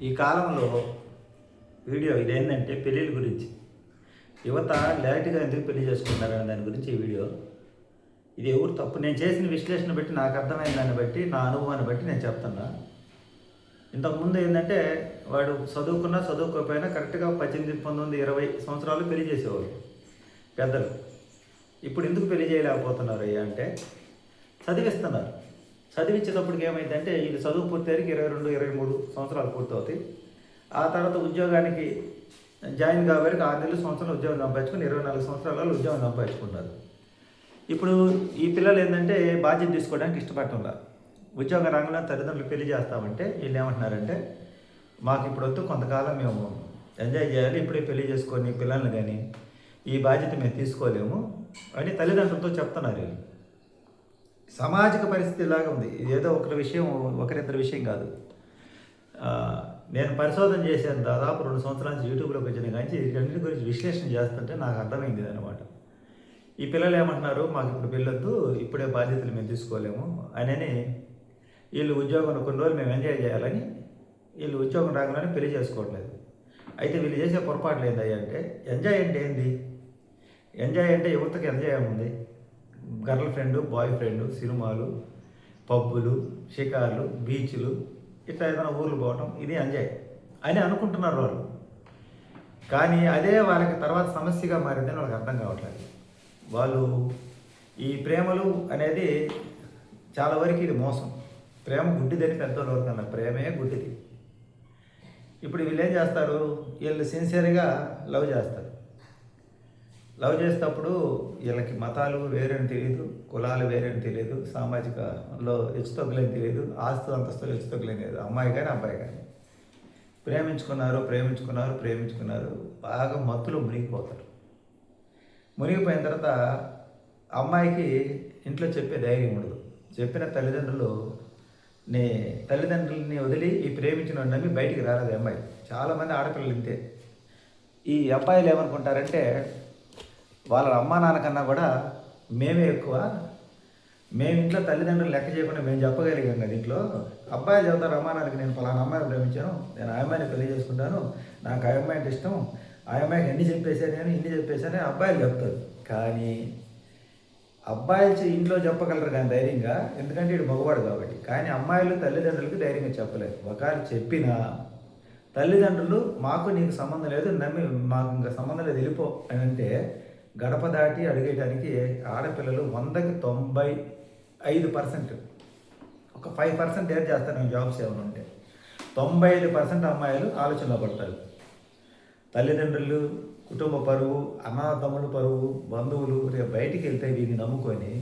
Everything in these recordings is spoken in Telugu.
ఈ కాలంలో వీడియో ఇదేంటంటే పెళ్ళిళ్ళ గురించి. యువత లేట్గా ఎందుకు పెళ్లి చేసుకుంటారనే దాని గురించి ఈ వీడియో. ఇది ఎవరు తప్పు, నేను చేసిన విశ్లేషణ బట్టి, నాకు అర్థమైన దాన్ని బట్టి, నా అనుభవాన్ని బట్టి నేను చెప్తున్నా. ఇంతకుముందు ఏంటంటే వాడు చదువుకున్నా చదువుకోకపోయినా కరెక్ట్గా 18, 19, 20 సంవత్సరాలు పెళ్లి చేసేవాళ్ళు పెద్దలు. ఇప్పుడు ఎందుకు పెళ్లి చేయలేకపోతున్నారు అంటే చదివిస్తున్నారు. చదివించేటప్పటికి ఏమైందంటే వీళ్ళు చదువు పూర్తయ్యారికి 22, 23 సంవత్సరాలు పూర్తవుతాయి. ఆ తర్వాత ఉద్యోగానికి జాయిన్ కాబట్టి 6 నెలలు, సంవత్సరాలు ఉద్యోగం సంపాదించుకుని 24 సంవత్సరాలలో ఉద్యోగం సంపాదించుకుంటారు. ఇప్పుడు ఈ పిల్లలు ఏంటంటే బాధ్యత తీసుకోవడానికి ఇష్టపడటంలా. ఉద్యోగ రంగంలో తల్లిదండ్రులు పెళ్లి చేస్తామంటే వీళ్ళు ఏమంటున్నారంటే మాకు ఇప్పుడు వద్దు, కొంతకాలం మేము ఎంజాయ్ చేయాలి, ఇప్పుడే పెళ్లి చేసుకొని పిల్లల్ని కానీ ఈ బాధ్యత మేము తీసుకోలేము అని తల్లిదండ్రులతో చెప్తున్నారు వీళ్ళు. సామాజిక పరిస్థితి ఇలాగా ఉంది. ఏదో ఒకరిద్దరి విషయం కాదు. నేను పరిశోధన చేశాను, దాదాపు 2 సంవత్సరాల నుంచి యూట్యూబ్లోకి వచ్చిన కానీ వీటన్నిటి గురించి విశ్లేషణ చేస్తుంటే నాకు అర్థమైంది అనమాట. ఈ పిల్లలు ఏమంటున్నారు, మాకు ఇప్పుడు పెళ్ళొద్దు, ఇప్పుడే బాధ్యతలు మేము తీసుకోలేము అని వీళ్ళు ఉద్యోగం కొన్ని రోజులు మేము ఎంజాయ్ చేయాలని వీళ్ళు ఉద్యోగం రాగానే పెళ్లి చేసుకోవట్లేదు. అయితే వీళ్ళు చేసే పొరపాట్లు ఏంటంటే ఎంజాయ్ అంటే ఏంది? ఎంజాయ్ అంటే యువతకి ఎంజాయ్ ఏముంది? గర్ల్ ఫ్రెండ్, బాయ్ ఫ్రెండ్, సినిమాలు, పబ్బులు, షికార్లు, బీచ్లు, ఇట్లా ఏదైనా ఊర్లు పోవటం, ఇది ఎంజాయ్ అని అనుకుంటున్నారు వాళ్ళు. కానీ అదే వాళ్ళకి తర్వాత సమస్యగా మారిందని వాళ్ళకి అర్థం కావట్లేదు. వాళ్ళు ఈ ప్రేమలు అనేది చాలా వరకు ఇది మోసం. ప్రేమ గుడ్డిదని పెద్దోళ్ళ వరకు అన్నారు, ప్రేమే గుడ్డిది. ఇప్పుడు వీళ్ళు ఏం చేస్తారు, వీళ్ళు సిన్సియర్గా లవ్ చేస్తారు. లవ్ చేసేటప్పుడు వీళ్ళకి మతాలు వేరేని తెలియదు, కులాలు వేరేని తెలియదు, సామాజికలో హెచ్చుతగ్గులేని తెలియదు, ఆస్తు అంతస్తులు హెచ్చుతగ్గులేని తెలియదు. అమ్మాయి కానీ అబ్బాయి కానీ ప్రేమించుకున్నారు, బాగా మత్తులో మునిగిపోతారు. మునిగిపోయిన తర్వాత అమ్మాయికి ఇంట్లో చెప్పే ధైర్యం ఉండదు. చెప్పిన తల్లిదండ్రులని వదిలి ఈ ప్రేమించిన నమ్మి బయటికి రాలేదు అమ్మాయి. చాలామంది ఆడపిల్లలు ఇంతే. ఈ అబ్బాయిలు ఏమనుకుంటారంటే వాళ్ళ అమ్మా నాన్న కన్నా కూడా మేమే ఎక్కువ, మేము ఇంట్లో తల్లిదండ్రులు లెక్క చేయకుండా మేము చెప్పగలిగాం కదా. ఇంట్లో అబ్బాయిలు చెబుతారు అమ్మా నాన్నకి, నేను పలానా అమ్మాయిని ప్రేమించాను, నేను ఆ అమ్మాయిని పెళ్లి చేసుకుంటాను, నాకు ఆ అమ్మాయి అంటే ఇష్టం, ఆ అమ్మాయికి ఇన్ని చెప్పేశాను అబ్బాయిలు చెప్తారు. కానీ అబ్బాయిలు ఇంట్లో చెప్పగలరు కానీ ధైర్యంగా, ఎందుకంటే వీడు మగవాడు కాబట్టి. కానీ అమ్మాయిలు తల్లిదండ్రులకి ధైర్యంగా చెప్పలేరు. ఒకవేళ చెప్పినా తల్లిదండ్రులు మాకు నీకు సంబంధం లేదు, నమ్మి మాకు ఇంకా సంబంధం లేదు వెళ్ళిపో అని అంటే గడప దాటి అడిగేయడానికి ఆడపిల్లలు 100కి 95%, ఒక 5% ఏం చేస్తారు జాబ్స్ ఏమైనా ఉంటే, 95% అమ్మాయిలు ఆలోచనలో పడతారు. తల్లిదండ్రులు, కుటుంబ పరువు, అన్నదమ్ముల పరువు, బంధువులు రేపు బయటికి వెళ్తే వీడిని నమ్ముకొని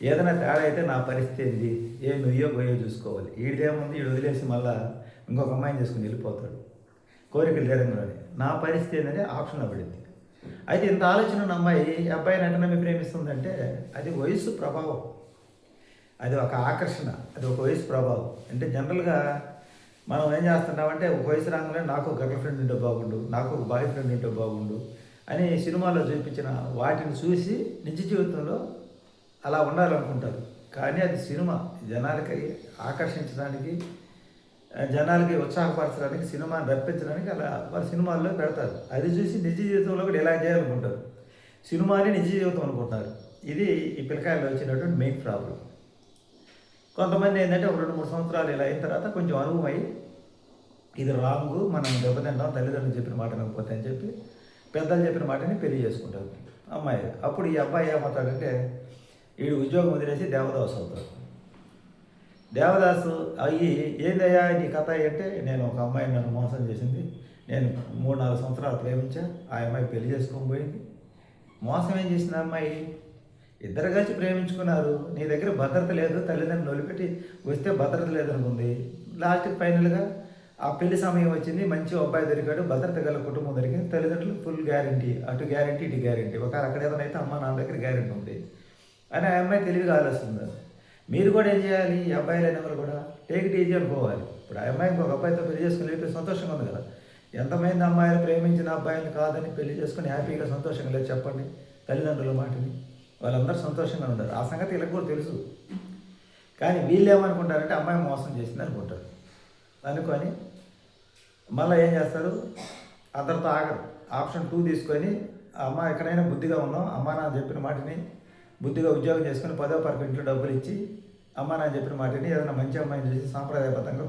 ఏదైనా తేడా అయితే నా పరిస్థితి ఏంది, నుయ్యో పోయో చూసుకోవాలి. వీడిదేముంది, వీడు వదిలేసి మళ్ళీ ఇంకొక అమ్మాయిని చేసుకుని వెళ్ళిపోతాడు కోరికలు తీరంగానే. నా పరిస్థితి ఏంటంటే ఆప్షన్లో పడింది. అయితే ఇంత ఆలోచన ఉన్న అబ్బాయిని వెంటనే ప్రేమిస్తుందంటే అది వయసు ప్రభావం, అది ఒక ఆకర్షణ, అది ఒక వయసు ప్రభావం. అంటే జనరల్గా మనం ఏం చేస్తున్నామంటే ఒక వయసు రాగానే నాకు గర్ల్ ఫ్రెండ్ ఉంటే బాగుండు, నాకు ఒక బాయ్ ఫ్రెండ్ ఉంటే బాగుండు అని సినిమాలో చూపించిన వాటిని చూసి నిజ జీవితంలో అలా ఉండాలనుకుంటారు. కానీ అది సినిమా జనాలకి ఆకర్షించడానికి, జనాలకి ఉత్సాహపరచడానికి, సినిమాని రప్పించడానికి అలా వారు సినిమాల్లో పెడతారు. అది చూసి నిజ జీవితంలో కూడా ఎలా చేయాలనుకుంటారు, సినిమాని నిజ జీవితం అనుకుంటారు. ఇది ఈ పిల్లకాయల్లో వచ్చినటువంటి మెయిన్ ప్రాబ్లం. కొంతమంది ఏంటంటే ఒక 2-3 సంవత్సరాలు ఇలా అయిన తర్వాత కొంచెం అనుభవం అయ్యి ఇది రాంగు, మనం దెబ్బతింటాం, తల్లిదండ్రులు చెప్పిన మాట వినకపోతే అని చెప్పి పెద్దలు చెప్పిన మాటని పెళ్లి చేసుకుంటారు అమ్మాయి. అప్పుడు ఈ అబ్బాయి ఏమవుతాడంటే వీడు ఉద్యోగం వదిలేసి దేవదాసు అవుతాడు. దేవదాసు అయ్యి ఏందయ్యా నీ కథ అంటే, నేను ఒక అమ్మాయిని నన్ను మోసం చేసింది, నేను 3-4 సంవత్సరాలు ప్రేమించా, ఆ అమ్మాయి పెళ్లి చేసుకొని పోయింది. మోసం ఏం చేసింది అమ్మాయి? ఇద్దరు కలిసి ప్రేమించుకున్నారు, నీ దగ్గర భద్రత లేదు, తల్లిదండ్రులు వదిలిపెట్టి వస్తే భద్రత లేదనుకుంది. లాస్ట్కి ఫైనల్గా ఆ పెళ్లి సమయం వచ్చింది, మంచి అబ్బాయి దొరికాడు, భద్రత గల కుటుంబం దొరికింది, తల్లిదండ్రులు ఫుల్ గ్యారంటీ, అటు గ్యారంటీ ఇటు గ్యారంటీ, ఒకవేళ అక్కడ ఏదైనా అయితే అమ్మ నాన్న దగ్గర గ్యారంటీ ఉంది అని ఆ అమ్మాయి తెలివిగా ఆలోచిస్తుంది. మీరు కూడా ఏం చేయాలి, ఈ అబ్బాయిలు అయిన వాళ్ళు కూడా టేక్ ఇట్ ఈజీ అనుకోవాలి. ఇప్పుడు ఆ అమ్మాయి ఇంకొక అబ్బాయితో పెళ్లి చేసుకుని వెళ్ళి సంతోషంగా ఉంది కదా. ఎంతమంది అమ్మాయిలు ప్రేమించిన అబ్బాయిని కాదని పెళ్లి చేసుకుని హ్యాపీగా సంతోషంగా లేదు చెప్పండి తల్లిదండ్రుల మాటని. వాళ్ళందరూ సంతోషంగా ఉంటారు. ఆ సంగతి వీళ్ళకి కూడా తెలుసు. కానీ వీళ్ళు ఏమనుకుంటారంటే అమ్మాయి మోసం చేసింది అనుకుంటారు. అనుకొని మళ్ళీ ఏం చేస్తారు, అందరితో ఆగరు. ఆప్షన్ 2 తీసుకొని అమ్మ ఎక్కడైనా బుద్ధిగా ఉన్నాం, అమ్మ నాన్న చెప్పిన మాటని బుద్ధిగా ఉద్యోగం చేసుకుని 10వ తరగతి ఇంట్లో డబ్బులు ఇచ్చి అమ్మ నాన్న చెప్పిన మాటని ఏదైనా మంచి అమ్మాయిని చూసి సాంప్రదాయబద్ధంగా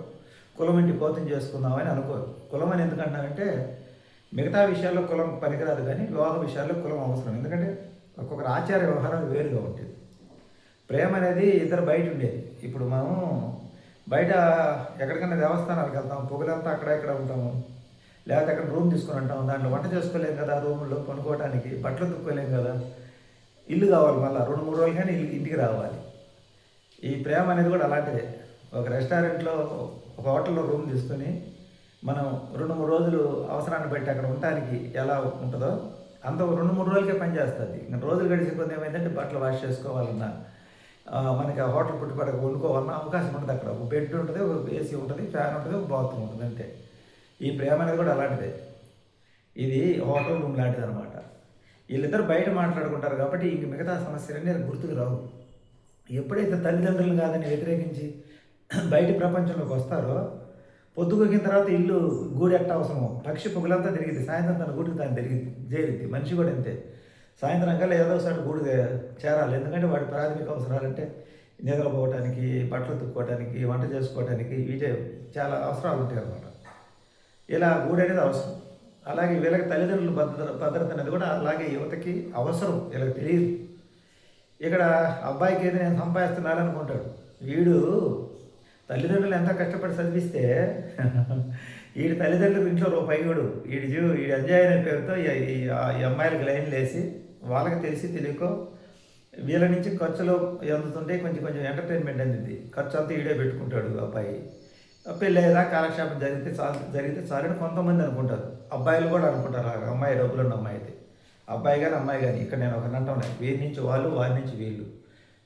కులం ఇంటి కోతం చేసుకుందామని అనుకోరు. కులం అని ఎందుకంటానంటే మిగతా విషయాల్లో కులం పనికిరాదు, కానీ వివాహ విషయాల్లో కులం అవసరం. ఎందుకంటే ఒక్కొక్కరు ఆచార వ్యవహారాలు వేరుగా ఉంటుంది. ప్రేమ అనేది ఇద్దరు బయట ఉండేది. ఇప్పుడు మనం బయట ఎక్కడికైనా దేవస్థానాలకు వెళ్తాం, పొగలంతా అక్కడ ఇక్కడ ఉంటాము, లేకపోతే అక్కడ రూమ్ తీసుకొని ఉంటాం. దాంట్లో వంట చేసుకోలేం కదా, రూముల్లో కొనుక్కోవడానికి బట్టలు తుక్కోలేం కదా, ఇల్లు కావాలి. మళ్ళీ 2-3 రోజులు కానీ ఇంటికి రావాలి. ఈ ప్రేమ అనేది కూడా అలాంటిదే. ఒక రెస్టారెంట్లో, ఒక హోటల్లో రూమ్ తీసుకొని మనం 2-3 రోజులు అవసరాన్ని బట్టి అక్కడ ఉండటానికి ఎలా ఉంటుందో అంత 2-3 రోజులకే పనిచేస్తుంది. ఇంకా రోజులు గడిచిన కొద్ది ఏమైందంటే బట్టలు వాష్ చేసుకోవాలన్నా, మనకి ఆ హోటల్ పుట్టుపడక వండుకోవాలన్నా అవకాశం ఉంటుంది. అక్కడ ఒక బెడ్ ఉంటుంది, ఒక ఏసీ ఉంటుంది, ఫ్యాన్ ఉంటుంది, ఒక బాత్రూమ్ ఉంటుంది, అంతే. ఈ ప్రేమ అనేది కూడా అలాంటిదే. ఇది హోటల్ రూమ్ లాంటిది అనమాట. వీళ్ళిద్దరు బయట మాట్లాడుకుంటారు కాబట్టి ఇంక మిగతా సమస్యలన్నీ గుర్తుకు రావు. ఎప్పుడైతే తల్లిదండ్రులు కాదని వ్యతిరేకించి బయట ప్రపంచంలోకి వస్తారో, పొద్దుగొక్కిన తర్వాత ఇల్లు గూడు ఎట్ట అవసరమో, పక్షి పొగలంతా తిరిగింది, సాయంత్రం తన గూడికి దాన్ని చేరింది. మనిషి కూడా అంతే, సాయంత్రం కల్లా ఏదో ఒకసారి గూడు చేరాలి. ఎందుకంటే వాడి ప్రాథమిక అవసరాలంటే నిద్రపోవటానికి, బట్టలు తుక్కోవటానికి, వంట చేసుకోవటానికి, వీటే చాలా అవసరాలు ఉంటాయి అన్నమాట. ఇలా గూడు అనేది అవసరం. అలాగే వీళ్ళకి తల్లిదండ్రుల భద్రత అనేది కూడా అలాగే యువతకి అవసరం. వీళ్ళకి తెలియదు. ఇక్కడ అబ్బాయికి ఏది నేను సంపాదిస్తున్నాను అనుకుంటాడు. వీడు తల్లిదండ్రులు ఎంత కష్టపడి చదివిస్తే వీడి తల్లిదండ్రులు ఇంట్లో రూపాయి కూడా వీడి ఎంజాయ్ అనే పేరుతో ఈ అమ్మాయిలకు లైన్లు వేసి వాళ్ళకి తెలిసి తెలియకో వీళ్ళ నుంచి ఖర్చులు అందుతుంటే కొంచెం కొంచెం ఎంటర్టైన్మెంట్ అనేది ఖర్చు అంతా ఈడే పెట్టుకుంటాడు అబ్బాయి. పెళ్ళేదా కాలక్షేపం జరిగితే చాలని కొంతమంది అనుకుంటారు. అబ్బాయిలు కూడా అనుకుంటారు, అమ్మాయి డబ్బులు ఉన్న అమ్మాయి అయితే. అబ్బాయి కానీ అమ్మాయి కానీ, ఇక్కడ నేను ఒక నంటం లేదు, వీరి నుంచి వాళ్ళు, వారి నుంచి వీళ్ళు,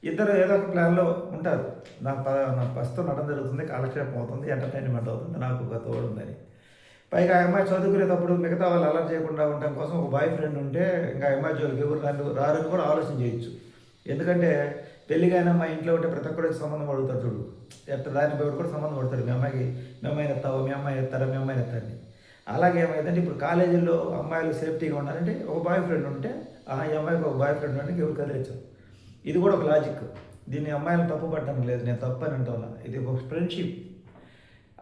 ఇద్దరు ఏదో ఒక ప్లాన్లో ఉంటారు. నాకు ప్రస్తుతం నటన జరుగుతుంది, కాలక్షేపం అవుతుంది, ఎంటర్టైన్మెంట్ అవుతుంది, నాకు ఒక తోడు ఉందని. పైగా ఆ అమ్మాయి చదువుకునేటప్పుడు మిగతా వాళ్ళు అలర్ట్ చేయకుండా ఉండడం కోసం ఒక బాయ్ ఫ్రెండ్ ఉంటే ఇంకా అమ్మాయి జోలికి ఎవరు రారని కూడా ఆలోచన చేయొచ్చు. ఎందుకంటే పెళ్ళిగానే మా ఇంట్లో ఉంటే ప్రతి ఒక్కరికి సంబంధం అడుగుతాడు. చూడు ఎట్ట దాని పేరు కూడా సంబంధం పడతాడు. మీ అమ్మాయిని ఎత్తావా, మీ అమ్మాయి ఎత్తారా, మీ అమ్మాయిని ఎత్తండి. అలాగే ఏమైందంటే ఇప్పుడు కాలేజీల్లో అమ్మాయిలు సేఫ్టీగా ఉండాలంటే ఒక బాయ్ ఫ్రెండ్ ఉంటే ఈ అమ్మాయికి ఒక బాయ్ ఫ్రెండ్ ఉంటే ఎవరు కదిలించరు. ఇది కూడా ఒక లాజిక్. దీన్ని అమ్మాయిలు తప్పు పట్టడం లేదు, నేను తప్పు అని అంటున్నా. ఇది ఒక ఫ్రెండ్షిప్.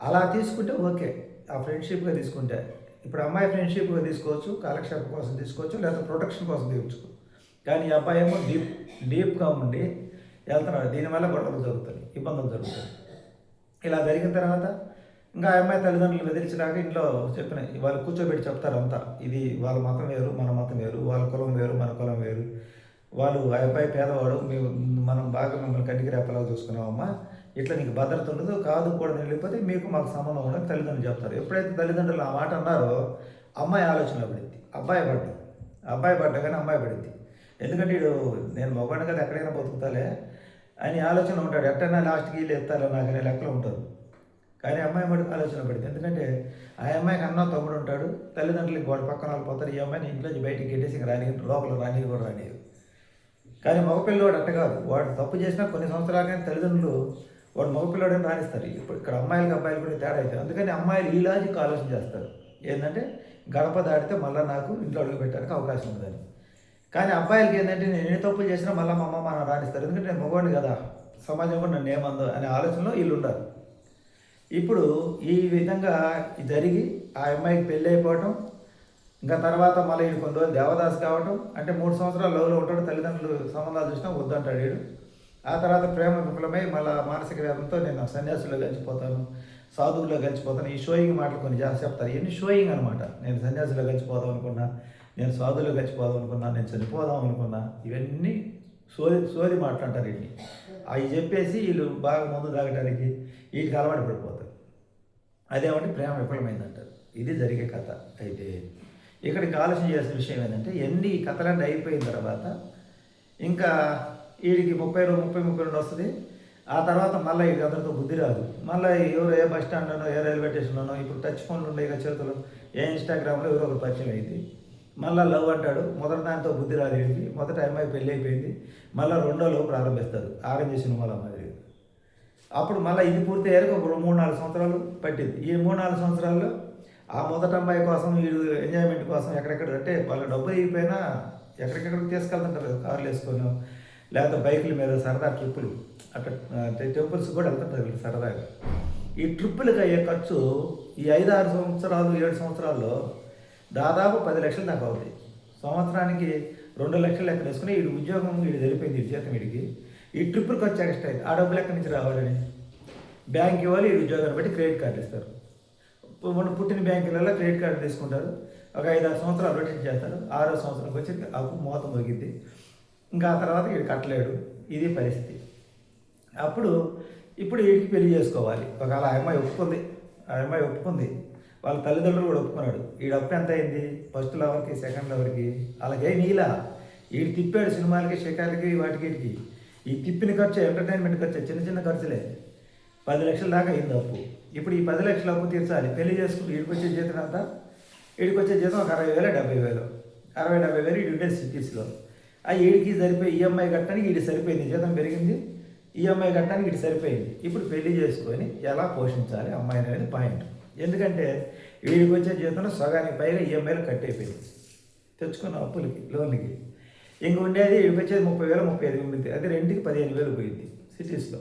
అలా తీసుకుంటే ఓకే, ఆ ఫ్రెండ్షిప్గా తీసుకుంటే. ఇప్పుడు అమ్మాయి ఫ్రెండ్షిప్గా తీసుకోవచ్చు, కాలక్షేపం కోసం తీసుకోవచ్చు, లేదా ప్రొటెక్షన్ కోసం తీసుకోవచ్చు. కానీ ఈ అబ్బాయి ఏమో డీప్గా ఉండి వెళ్తున్నాడు. దీనివల్ల గొడవలు జరుగుతాయి, ఇబ్బందులు జరుగుతాయి. ఇలా జరిగిన తర్వాత ఇంకా అమ్మాయి తల్లిదండ్రులు బెదిరించడానికి ఇంట్లో చెప్పిన వాళ్ళు కూర్చోబెట్టి చెప్తారు అంతా. ఇది వాళ్ళ మతం వేరు, మన మతం వేరు, వాళ్ళ కులం వేరు, మన కులం వేరు, వాళ్ళు ఆ అబ్బాయి పేదవాడు, మనం బాగా మిమ్మల్ని కంటికి రేపలా చూసుకున్నామమ్మా, ఇట్లా నీకు భద్రత ఉండదు, కాదు కూడా వెళ్ళిపోతే మీకు మాకు సంబంధం ఉండదు తల్లిదండ్రులు చెప్తారు. ఎప్పుడైతే తల్లిదండ్రులు ఆ మాట అన్నారో అమ్మాయి ఆలోచనలో పడింది. అబ్బాయి పడ్డా కానీ అమ్మాయి పడింది. ఎందుకంటే వీడు నేను మగవాడిని కదా ఎక్కడైనా బతుకుతాలే అని ఆలోచన ఉంటాడు. ఎట్టైనా లాస్ట్కి వీళ్ళు ఎత్తాలో నాకు అనే లెక్కలు ఉంటుంది. కానీ అమ్మాయి మటుకు ఆలోచన పడింది. ఎందుకంటే ఆ అమ్మాయికి అన్న తమ్ముడు ఉంటాడు, తల్లిదండ్రులకి వాడు పక్కన వాళ్ళు పోతారు. ఈ అమ్మాయిని ఇంట్లోంచి బయటికి గెట్టేసి ఇంకా లోపల రాని కూడా రానియదు. కానీ మగపిల్లవాడు అట్ట కాదు. వాడు తప్పు చేసినా కొన్ని సంవత్సరాలకైనా తల్లిదండ్రులు వాడు మగపిల్లవాడని రాణిస్తారు. ఇప్పుడు ఇక్కడ అమ్మాయిలకి అబ్బాయిలు కూడా తేడా అవుతాయి. అందుకని అమ్మాయిలు ఈ లాజిక్ ఆలోచన చేస్తారు. ఏంటంటే గడప దాటితే మళ్ళీ నాకు ఇంట్లో అడుగు పెట్టడానికి అవకాశం ఉందని. కానీ అబ్బాయిలకి ఏంటంటే నేను ఎన్ని తప్పులు చేసినా మళ్ళీ మా అమ్మ మనం రాణిస్తారు. ఎందుకంటే నేను మగవాడిని కదా, సమాజం కూడా నన్ను ఏమందో అనే ఆలోచనలో వీళ్ళు ఉండాలి. ఇప్పుడు ఈ విధంగా జరిగి ఆ అమ్మాయికి పెళ్ళి అయిపోవటం, ఇంకా తర్వాత మళ్ళీ వీడు కొన్ని రోజులు దేవదాస్ కావటం, అంటే 3 సంవత్సరాలు లవ్లో ఉంటాడు. తల్లిదండ్రులు సంబంధాలు చూసినా వద్దంటాడు వీడు. ఆ తర్వాత ప్రేమ విఫలమై మళ్ళీ మానసిక వేదంతో నేను సన్యాసులో గెలిచిపోతాను, సాధువుల్లో గెలిచిపోతాను, ఈ షోయింగ్ మాటలు కొన్ని చెప్తారు. ఇవన్నీ షోయింగ్ అనమాట. నేను సన్యాసులో గెలిచిపోదాం అనుకున్నా, నేను సాధువులో గెలిచిపోదాం అనుకున్నా, నేను చనిపోదాం అనుకున్నా, ఇవన్నీ సోది మాట్లాడతారు. వీటిని అవి చెప్పేసి వీళ్ళు బాగా ముందు తాగడానికి వీటికి అలవాటు పడిపోతారు. అదేమంటే ప్రేమ విఫలమైందంటారు. ఇది జరిగే కథ. అయితే ఇక్కడికి ఆలోచన చేయాల్సిన విషయం ఏంటంటే ఎన్ని కథలన్నీ అయిపోయిన తర్వాత ఇంకా వీడికి 30-32 వస్తుంది. ఆ తర్వాత మళ్ళీ వీడికి అందరితో బుద్ధి రాదు. మళ్ళీ ఎవరు ఏ బస్ స్టాండ్లోనో, ఏ రైల్వే స్టేషన్లోనో, ఇప్పుడు టచ్ ఫోన్లు ఉండే చేతులు, ఏ ఇన్స్టాగ్రామ్లో ఎవరో ఒకరు పరిచయం అయింది. మళ్ళీ లవ్ అంటాడు. మొదటి దానితో బుద్ధి రాదు వీడికి. మొదట అమ్మాయి పెళ్ళి అయిపోయింది. మళ్ళీ 2వ లవ్ ప్రారంభిస్తాడు, ఆరెంజ్ సినిమాల మాదిరి. అప్పుడు మళ్ళీ ఇది పూర్తి అయ్యాక ఒక 3-4 సంవత్సరాలు పట్టింది. ఈ 3-4 సంవత్సరాల్లో ఆ మొదటి అమ్మాయి కోసం వీడు ఎంజాయ్మెంట్ కోసం ఎక్కడెక్కడ అంటే వాళ్ళ డబ్బు అయిపోయినా ఎక్కడికెక్కడికి తీసుకెళ్తుంటారు కదా, కార్లు వేసుకొని లేకపోతే బైకుల మీద సరదా ట్రిప్పులు అక్కడ టెంపుల్స్ కూడా వెళ్తుంటారు వీళ్ళు సరదాగా. ఈ ట్రిప్పులకి అయ్యే ఖర్చు ఈ 5-6 సంవత్సరాలు 7 సంవత్సరాల్లో దాదాపు 10 లక్షలు దాకా అవుతాయి. సంవత్సరానికి 2 లక్షలు లెక్క వేసుకుని వీడి ఉద్యోగం వీడు జరిపోయింది, వీడి జీతం వీడికి. ఈ ట్రిప్పులకి వచ్చి ఎక్స్ట్రా ఆ డబ్బులు ఎక్కడి నుంచి రావాలని బ్యాంక్ ఇవ్వాలి, ఈ ఉద్యోగాన్ని బట్టి క్రెడిట్ కార్డు ఇస్తారు. మనం పుట్టిన బ్యాంకులలో క్రెడిట్ కార్డు తీసుకుంటారు, ఒక 5-6 సంవత్సరాలు రొటేట్ చేస్తారు, 6వ సంవత్సరంకి వచ్చి అప్పు మోత మోగిద్ది, ఇంకా ఆ తర్వాత వీడు కట్టలేడు. ఇది పరిస్థితి. అప్పుడు ఇప్పుడు వీడికి పెళ్లి చేసుకోవాలి. ఒకవేళ ఆ అమ్మాయి ఒప్పుకుంది, వాళ్ళ తల్లిదండ్రులు కూడా ఒప్పుకున్నాడు. వీడి అప్పు ఎంత అయింది, ఫస్ట్ లవర్కి సెకండ్ లవర్కి అలాగే నీలా వీడు తిప్పాడు సినిమాలకి షికార్లకి వాటికి. ఈ తిప్పిన ఖర్చు ఎంటర్టైన్మెంట్ ఖర్చు చిన్న చిన్న ఖర్చులే 10 లక్షల దాకా అయింది అప్పు. ఇప్పుడు ఈ 10 లక్షల అప్పు తీర్చాలి. పెళ్లి చేసుకుంటే వీడికి వచ్చే జీతం అంతా, వీడికి వచ్చే జీతం ఒక 60,000 70,000 60,000 వీడి ఉండే సిటీస్లో. ఆ వీడికి సరిపోయి ఈఎంఐ కట్టడానికి వీడి సరిపోయింది, జీతం పెరిగింది, ఈఎంఐ కట్టడానికి వీడి సరిపోయింది. ఇప్పుడు పెళ్లి చేసుకొని ఎలా పోషించాలి అమ్మాయిని అనేది పాయింట్. ఎందుకంటే వీడికి వచ్చే జీతంలో సగానికి పైగా ఈఎంఐలు కట్టయిపోయింది తెచ్చుకున్న అప్పులకి లోన్లకి. ఇంక ఉండేది వీడికి వచ్చేది 30,000 35,000, అది రెంట్కి 15,000 పోయింది సిటీస్లో.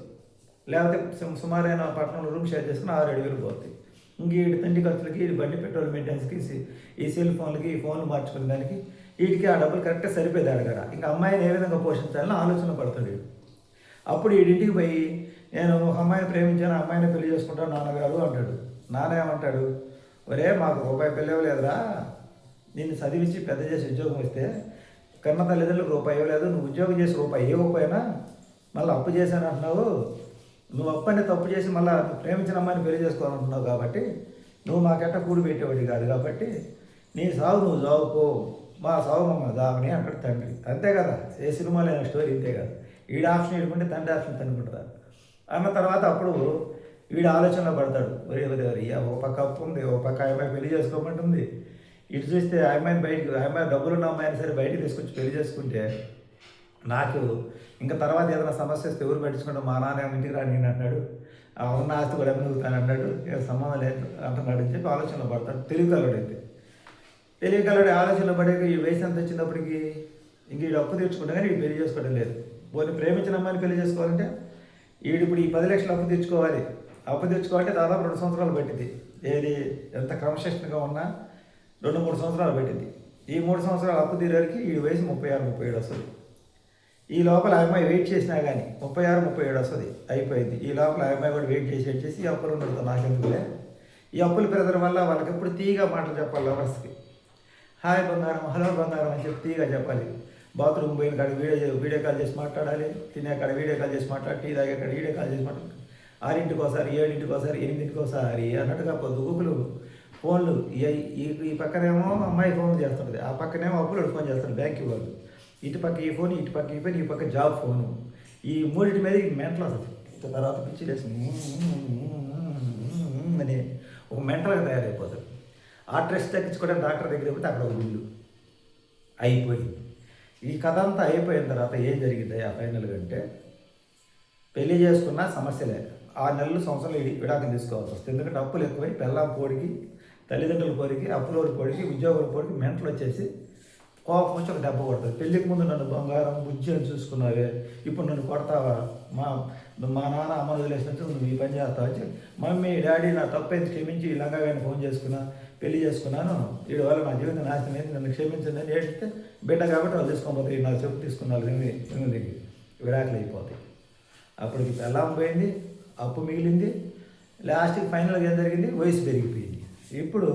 లేకపోతే సుమారైన పట్టణంలో రూమ్ షేర్ చేసుకుని 6-7,000 పోతాయి. ఇంక వీడి తండ్రి ఖర్చులకి, వీడి బండి పెట్రోల్ మెయింటెనెన్స్కి, ఈ సెల్ ఫోన్లకి, ఈ ఫోన్లు మార్చుకునే దానికి వీటికి ఆ డబ్బులు కరెక్ట్గా సరిపోయేది అడగడ. ఇంకా అమ్మాయిని ఏ విధంగా పోషించాలని ఆలోచన పడుతుంది. అప్పుడు వీడింటికి పోయి నేను ఒక అమ్మాయిని ప్రేమించాను, అమ్మాయిని పెళ్లి చేసుకుంటాను నాన్నగారు అంటాడు. నాన్న ఏమంటాడు, ఒరే మాకు రూపాయి పెళ్ళి ఇవ్వలేదురా, నిన్ను చదివించి పెద్ద చేసి ఉద్యోగం వస్తే కన్న తల్లిదండ్రులకు రూపాయి ఇవ్వలేదు, నువ్వు ఉద్యోగం చేసి రూపాయి ఇవ్వకపోయినా మళ్ళీ అప్పు చేశాను అంటున్నావు, నువ్వు అప్పని తప్పు చేసి మళ్ళీ ప్రేమించిన అమ్మాయిని పెళ్లి చేసుకోవాలంటున్నావు కాబట్టి నువ్వు మాకెట్ట కూడి పెట్టేవాడి కాదు, కాబట్టి నీ సాగు నువ్వు సాగుకో, మా సాగు మమ్మల్ని సాగని అంటాడు తండ్రి. అంతే కదా, ఏ సినిమాలో అయిన స్టోరీ ఇంతే కదా. వీడి ఆప్షన్ వీడుకుంటే తండ్రి ఆప్షన్ తనుకుంటారు అన్న తర్వాత అప్పుడు వీడు ఆలోచనలో పడతాడు. వరి ఒక పక్క అప్పు ఉంది, ఒక పక్క అమ్మాయి పెళ్లి చేసుకోమంటుంది. ఇటు చూస్తే అమ్మాయి డబ్బులున్న అమ్మాయిని సరే బయటికి తీసుకొచ్చి పెళ్లి చేసుకుంటే నాకు ఇంకా తర్వాత ఏదైనా సమస్య వస్తే ఎవరు పట్టించుకుంటాం, మా నాన్న ఇంటికి రాని నేను అంటున్నాడు, ఉన్న ఆస్తి కూడా అమ్ముతాను అన్నాడు, సంబంధం లేదు అంటున్నాడు అని చెప్పి ఆలోచనలో పడతాడు. తెలివికల్లుడు ఆలోచనలో పడే ఈ వయసు ఎంత వచ్చినప్పటికీ ఇంక వీడు అప్పు తెచ్చుకుంటే కానీ వీడు పెళ్లి చేసుకోవడం లేదు. పోనీ ప్రేమించిన అమ్మాయిని పెళ్లి చేసుకోవాలంటే వీడు ఇప్పుడు ఈ 10 లక్షలు అప్పు తెచ్చుకోవాలంటే దాదాపు 2 సంవత్సరాలు పట్టింది. ఏది ఎంత క్రమశిక్షణగా ఉన్నా 2-3 సంవత్సరాలు పట్టింది. ఈ 3 సంవత్సరాలు అప్పు తీరేరికి ఈ వయసు 36-37 వస్తుంది. ఈ లోపల ఆ అమ్మాయి వెయిట్ చేసినా కానీ 36-37 వస్తుంది, అయిపోయింది. ఈ లోపల ఆ అమ్మాయి కూడా వెయిట్ చేసి ఈ అప్పులు ఉండదు నాకెందుకులే. ఈ అప్పుల ప్రెజర్ వల్ల వాళ్ళకి ఎప్పుడు తీగా మాటలు చెప్పాలి. లవర్స్కి హాయ్ బంగారం, హలో బంగారం అని చెప్పి తీగా చెప్పాలి. బాత్రూమ్ పోయిన కాడ వీడియో కాల్ చేసి మాట్లాడాలి, తినే కాడ వీడియో కాల్ చేసి మాట్లాడి, టీ తాగే కాడ వీడియో కాల్ చేసి మాట్లాడాలి. 6ంటికి ఒకసారి 7ంటికి ఒకసారి 8ంటికి ఒకసారి అన్నట్టుగా పొద్దుగుపులు ఫోన్లు. ఈ పక్కనేమో అమ్మాయి ఫోన్ చేస్తుంది, ఆ పక్కనేమో అప్పులు ఫోన్ చేస్తారు బ్యాంక్ వాళ్ళు. ఇటు పక్క ఈ ఫోన్, ఇటు పక్క ఈ ఫోన్, ఈ పక్క జాబ్ ఫోను. ఈ మూడింటి మీద మెంటల్ వస్తుంది. తర్వాత పిచ్చి లేసి అని ఒక మెంటల్గా తయారైపోతుంది. ఆ స్ట్రెస్ తగ్గించుకోవడానికి డాక్టర్ దగ్గర పోతే అక్కడ ఒక బిల్లు అయిపోయింది. ఈ కథ అంతా అయిపోయిన తర్వాత ఏం జరిగింది ఆ ఫైనల్గా అంటే, పెళ్లి చేసుకున్న సమస్య లేదు, 6 నెలలు సంవత్సరాలు విడాకులు తీసుకోవాల్సి వస్తుంది. ఎందుకంటే అప్పులు ఎక్కువై పెళ్ళాం పోడికి, తల్లిదండ్రుల పోడికి, అప్పులోడి పోడికి, ఉద్యోగుల పోడికి మెంటలు వచ్చేసి కోపం వచ్చి ఒక దెబ్బ కొడుతుంది. పెళ్ళికి ముందు నన్ను బంగారం బుజ్జి అని చూసుకున్నావే, ఇప్పుడు నన్ను కొడతావా, మా నాన్న అమ్మ వదిలేసినట్టు నువ్వు ఈ పని చేస్తావు అని చెప్పి మమ్మీ డాడీ నా తప్పైతే క్షమించి ఇలాగా కానీ ఫోన్ చేసుకున్నా, పెళ్లి చేసుకున్నాను, వీడి వల్ల నా జీవితం నాశనం అయింది, నన్ను క్షమించండి అని ఏడిస్తే బిడ్డ కాబట్టి వాళ్ళు తీసుకోకపోతే నాకు చెప్పు తీసుకున్నారు విడాకులు అయిపోతాయి. అప్పటికి పెళ్ళాం పోయింది, అప్పు మిగిలింది, లాస్ట్కి ఫైనల్గా ఏం జరిగింది, వయసు పెరిగిపోయింది. ఇప్పుడు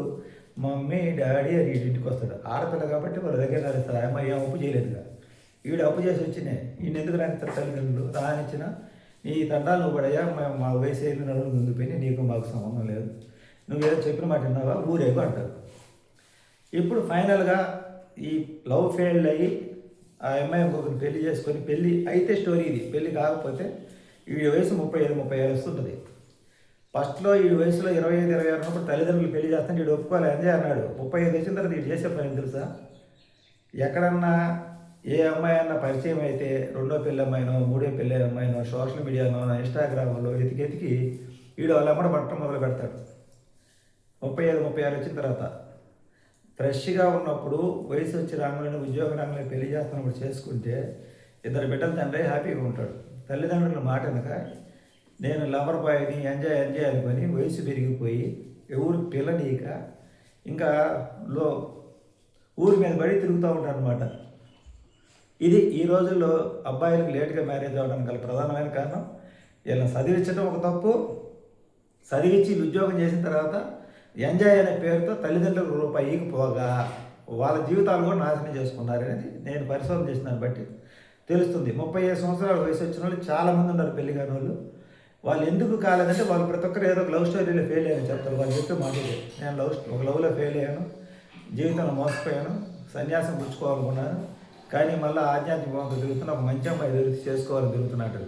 మమ్మీ డాడీ అని ఇంటికి వస్తాడు. ఆడపిల్ల కాబట్టి వాళ్ళ దగ్గర రాస్తారు. అమ్మాయి ఏం అప్పు చేయలేదుగా, వీడు అప్పు చేసి వచ్చినాయి, ఈయన ఎందుకు రానిస్తారు తల్లిదండ్రులు, రానిచ్చిన నీ తండాలు నువ్వు పడయ్యా, మా వయసు అయిపోయినాడు ముందు పోయి నీకు మాకు సంబంధం లేదు, నువ్వేదో చెప్పిన మాట విన్నావా ఊరేగు అంటారు. ఇప్పుడు ఫైనల్గా ఈ లవ్ ఫెయిల్ అయ్యి ఆ అమ్మాయి ఇంకొకరిని పెళ్లి చేసుకొని, పెళ్ళి అయితే స్టోరీ ఇది, పెళ్ళి కాకపోతే వీడి వయసు 35-36 వస్తుంటుంది. ఫస్ట్లో వీడి వయసులో 25-26 ఉన్నప్పుడు తల్లిదండ్రులు పెళ్లి చేస్తాను వీడు ఒప్పుకోవాలి అందే అన్నాడు. 35 వచ్చిన తర్వాత వీడు చేసే పని తెలుసా, ఎక్కడన్నా ఏ అమ్మాయి అన్న పరిచయం అయితే 2వ పెళ్ళి అమ్మాయినో 3వ పెళ్ళి అమ్మాయినో సోషల్ మీడియానో ఇన్స్టాగ్రామ్లో ఎతికి వీడు వాళ్ళ అమ్మడ పట్టడం మొదలు పెడతాడు. 35 వచ్చిన తర్వాత ఫ్రెష్గా ఉన్నప్పుడు వయసు వచ్చి రాగానే ఉద్యోగ రంగంలో పెళ్లి చేస్తున్నప్పుడు చేసుకుంటే ఇద్దరు బిడ్డల తండ్రి హ్యాపీగా ఉంటాడు. తల్లిదండ్రుల మాట వెనక నేను లవర్ బాయ్ని ఎంజాయ్ అనుకొని వయసు పెరిగిపోయి ఎవరు పిల్లనీక ఇంకా ఊరి మీద పడి తిరుగుతూ ఉంటారు అనమాట. ఇది ఈ రోజుల్లో అబ్బాయిలకు లేటుగా మ్యారేజ్ అవ్వడానికి గల ప్రధానమైన కారణం. వీళ్ళని చదివించడం ఒక తప్పు, చదివించి ఉద్యోగం చేసిన తర్వాత ఎంజాయ్ అనే పేరుతో తల్లిదండ్రులకు రూపాయికి పోగా వాళ్ళ జీవితాలు కూడా నాశనం చేసుకున్నారు అనేది నేను పరిశోధన చేసిన దాన్ని బట్టి తెలుస్తుంది. 35 సంవత్సరాల వయసు వచ్చిన వాళ్ళు చాలామంది ఉన్నారు పెళ్లి కాని వాళ్ళు. వాళ్ళు ఎందుకు కాలేదంటే వాళ్ళు ప్రతి ఒక్కరు ఏదో ఒక లవ్ స్టోరీలో ఫెయిల్ అయ్యాను చెప్తారు. వాళ్ళు చెప్పే మాటలు నేను ఒక లవ్లో ఫెయిల్ అయ్యాను, జీవితంలో మోసపోయాను, సన్యాసం పుచ్చుకోవాలనుకున్నాను, కానీ మళ్ళీ ఆధ్యాత్మికంగా తిరుగుతున్న ఒక మంచి అమ్మాయి చేసుకోవాలని తిరుగుతున్నట్టు.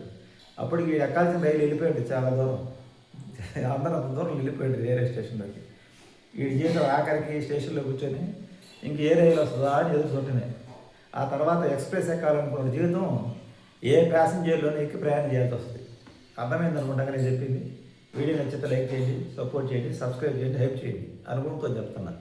అప్పటికి ఎక్కాల్సిన రైలు వెళ్ళిపోయింది చాలా దూరం, అందరూ అంత దూరం వెళ్ళిపోయింది రైల్వే స్టేషన్లోకి. వీడి జీవితం ఆఖరికి స్టేషన్లో కూర్చొని ఇంక ఏ రైలు వస్తుందా అని ఎదురు చూడటమే. ఆ తర్వాత ఎక్స్ప్రెస్ ఎక్కాలనుకున్న జీవితం ఏ ప్యాసింజర్లోనే ఎక్కి ప్రయాణం చేయాల్సి వస్తుంది. అర్థమైంది అనుకుంటా నేను చెప్పింది. వీడియో నచ్చితే లైక్ చేయండి, సపోర్ట్ చేయండి, సబ్స్క్రైబ్ చేయండి, హెల్ప్ చేయండి అనుకుంటూ చెప్తున్నాను.